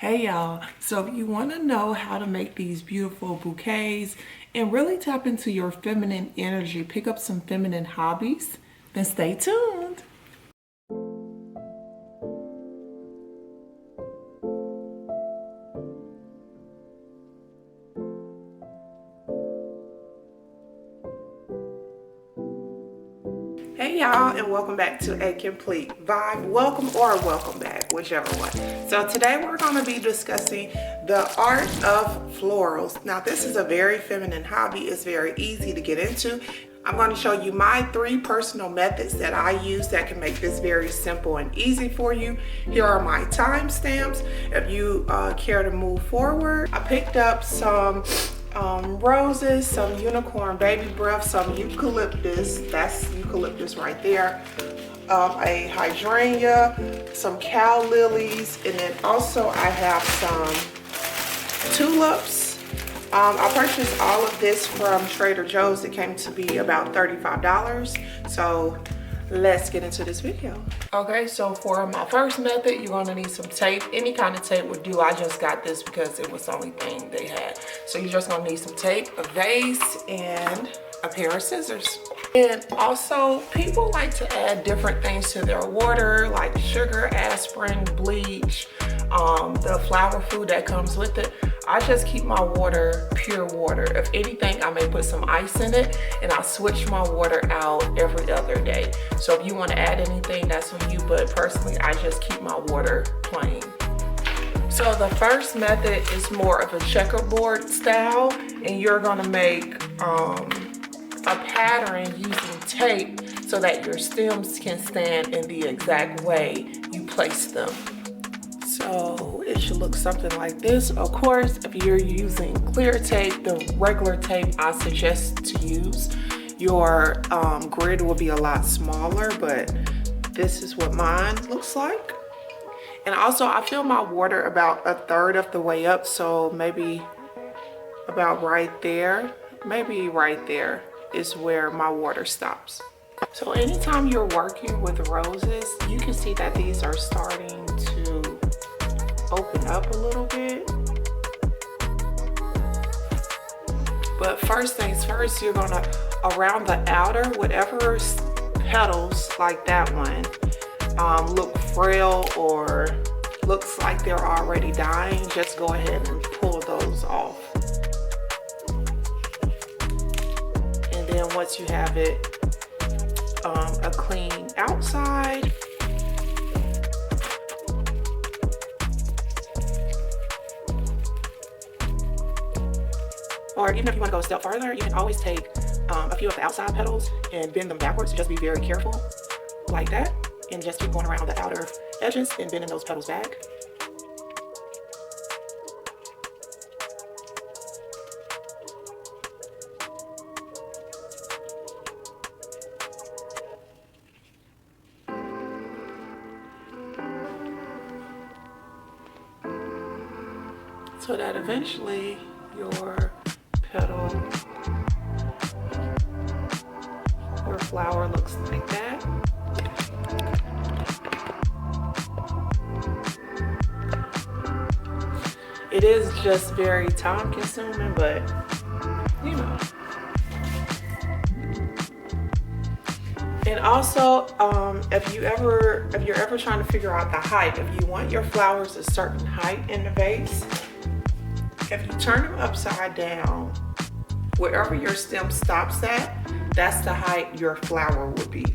Hey y'all, so if you want to know how to make these beautiful bouquets and really tap into your feminine energy, pick up some feminine hobbies, then stay tuned. Hey y'all, and welcome back to A Complete Vibe. Welcome back, whichever one. So today we're going to be discussing the art of florals. Now this is a very feminine hobby. It's very easy to get into. I'm going to show you my 3 personal methods that I use that can make this very simple and easy for you. Here are my timestamps if you care to move forward. I picked up some roses, some unicorn baby breath, some eucalyptus, that's eucalyptus right there, a hydrangea, some cow lilies, and then also I have some tulips. I purchased all of this from Trader Joe's. It came to be about $35. So let's get into this video. Okay, so for my first method, you're going to need some tape. Any kind of tape would do. I just got this because it was the only thing they had. So you're just going to need some tape, a vase, and a pair of scissors. And also, people like to add different things to their water, like sugar, aspirin, bleach, the flower food that comes with it. I just keep my water pure water. If anything, I may put some ice in it, and I switch my water out every other day. So if you want to add anything, that's on you, but personally, I just keep my water plain. So the first method is more of a checkerboard style, and you're gonna make a pattern using tape so that your stems can stand in the exact way you place them. So it should look something like this. Of course, if you're using clear tape, the regular tape I suggest to use, your grid will be a lot smaller, but this is what mine looks like. And also I fill my water about 1/3 of the way up, so maybe about right there, maybe right there is where my water stops. So anytime you're working with roses, you can see that these are starting to open up a little bit. But first things first, you're gonna, around the outer, whatever petals like that one look frail or looks like they're already dying, just go ahead and pull those off. And then once you have it a clean outside, or even if you want to go a step further, you can always take a few of the outside petals and bend them backwards. So just be very careful like that, and just keep going around the outer edges and bending those petals back. So that eventually your petal, your flower looks like that. It is just very time consuming, but you know. And also, if you're ever trying to figure out the height, if you want your flowers a certain height in the vase, if you turn them upside down, wherever your stem stops at, that's the height your flower would be.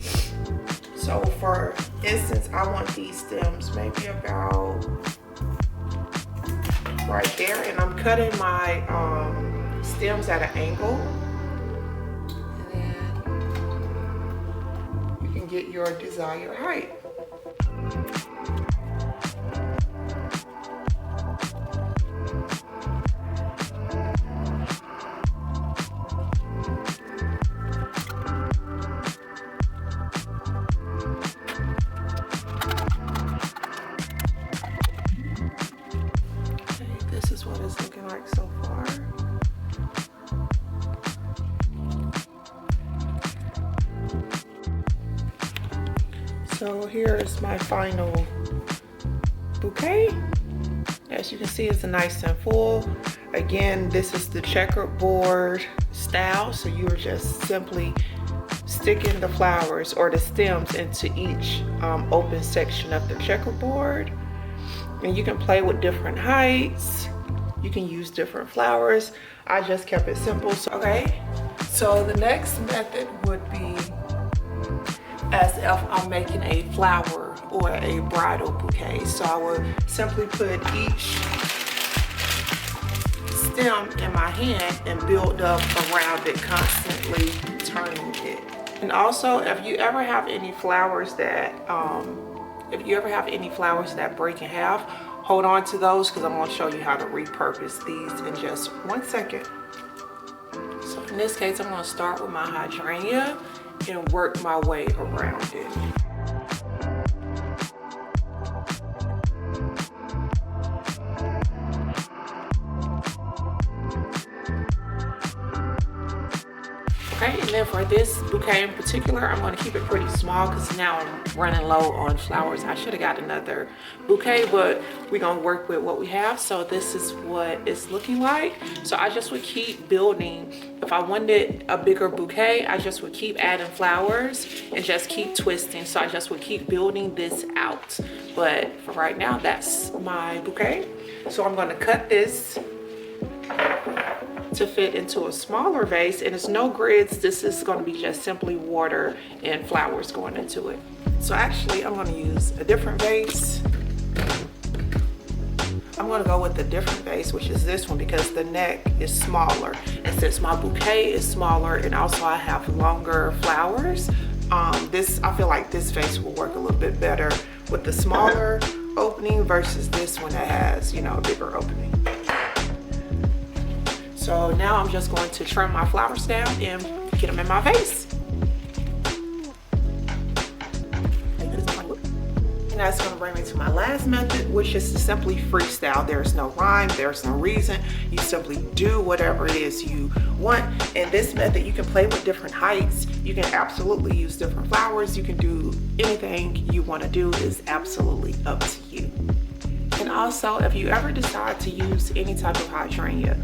So for instance, I want these stems maybe about right there, and I'm cutting my stems at an angle, and then you can get your desired height. This is what it's looking like so far. So here is my final bouquet. As you can see, it's nice and full. Again, this is the checkerboard style, so you're just simply sticking the flowers or the stems into each open section of the checkerboard. And you can play with different heights. You can use different flowers. I just kept it simple. So the next method would be as if I'm making a flower or a bridal bouquet. So I would simply put each stem in my hand and build up around it, constantly turning it. And also, if you ever have any flowers that break in half, hold on to those, because I'm going to show you how to repurpose these in just 1 second. So in this case, I'm going to start with my hydrangea and work my way around it. Okay, and then for this bouquet in particular, I'm going to keep it pretty small because now I'm running low on flowers. I should have got another bouquet, but we're going to work with what we have. So this is what it's looking like. So I just would keep building. If I wanted a bigger bouquet, I just would keep adding flowers and just keep twisting. So I just would keep building this out. But for right now, that's my bouquet. So I'm going to cut this to fit into a smaller vase, and it's no grids. This is going to be just simply water and flowers going into it. So actually I'm going to use a different vase. I'm going to go with a different vase, which is this one, because the neck is smaller, and since my bouquet is smaller and also I have longer flowers, I feel like this vase will work a little bit better with the smaller opening versus this one that has, you know, a bigger opening. So now I'm just going to trim my flowers down and get them in my vase. And that's going to bring me to my last method, which is to simply freestyle. There's no rhyme, there's no reason. You simply do whatever it is you want. In this method, you can play with different heights. You can absolutely use different flowers. You can do anything you want to do. Is absolutely up to you. And also, if you ever decide to use any type of hydrangea,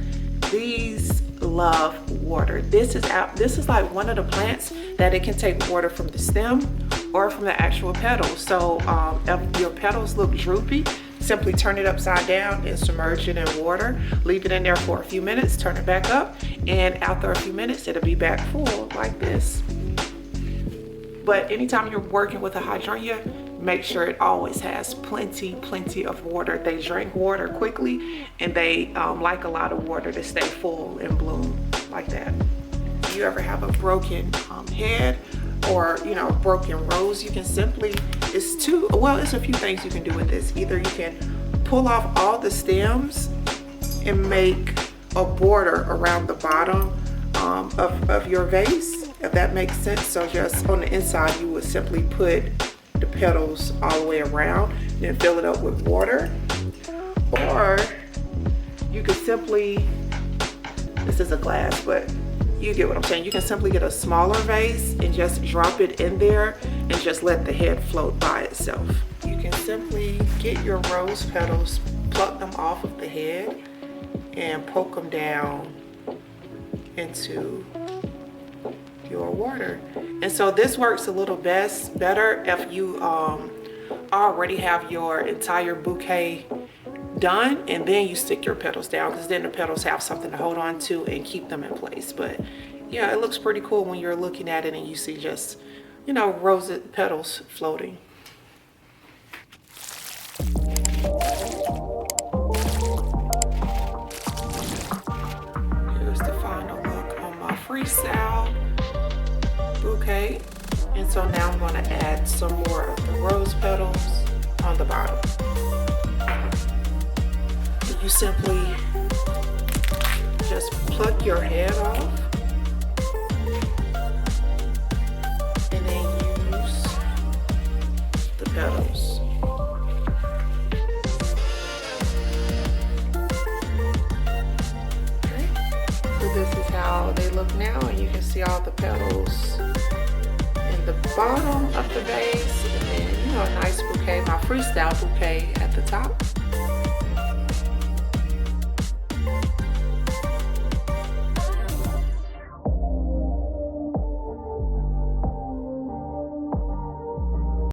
these love water. This is like one of the plants that it can take water from the stem or from the actual petals. So if your petals look droopy, simply turn it upside down and submerge it in water. Leave it in there for a few minutes, turn it back up, and after a few minutes, it'll be back full like this. But anytime you're working with a hydrangea, make sure it always has plenty of water. They drink water quickly, and they like a lot of water to stay full and bloom like that. If you ever have a broken head or, you know, broken rose, you can simply, it's a few things you can do with this. Either you can pull off all the stems and make a border around the bottom of your vase, if that makes sense. So just on the inside, you would simply put the petals all the way around, then fill it up with water. Or you could simply, this is a glass, but you get what I'm saying. You can simply get a smaller vase and just drop it in there and just let the head float by itself. You can simply get your rose petals, pluck them off of the head, and poke them down into your water. And so this works a little better if you already have your entire bouquet done and then you stick your petals down, because then the petals have something to hold on to and keep them in place. But yeah, it looks pretty cool when you're looking at it and you see just, you know, rose petals floating. Here's the final look on my Freestyle bouquet. And so now I'm going to add some more of the rose petals on the bottom. You simply just pluck your head off and then use the petals. Okay. So this is how they look now, and you can see all the petals in the bottom of the vase, and then, you know, a nice bouquet, my Freestyle bouquet at the top.